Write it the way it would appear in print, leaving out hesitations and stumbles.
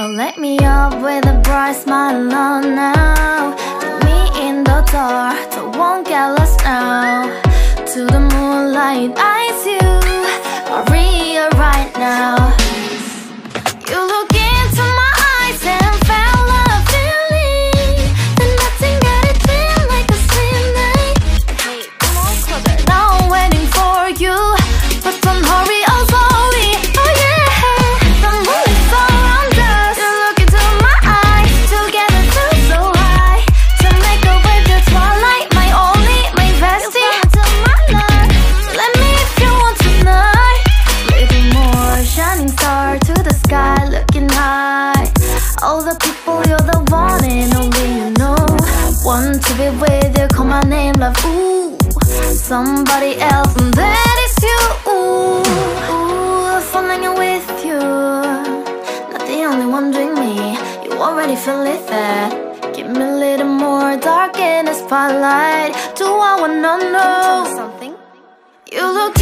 Oh, let me up with a bright smile on now. Put me in the dark, so won't get lost now. To the moonlight, eyes you, Maria right now. You look into my eyes and felt a feeling that nothing got it feel like a slim night. Hey, come on closer. Now I'm waiting for you, but don't hurry, oh slowly. Oh yeah, the moon is around us. You look into my eyes, together feel so high. To make a way through twilight, my only, my bestie. You fall into my life, let me if you want tonight. Little more shining star to the sky, looking high. All the people, you're the one and only you know. Want to be with you, call my name, love, ooh. Somebody else, and that is you, ooh. Ooh, falling in with you. Not the only one doing me, you already feel it there. Give me a little more dark in the spotlight. Do I wanna know something? You look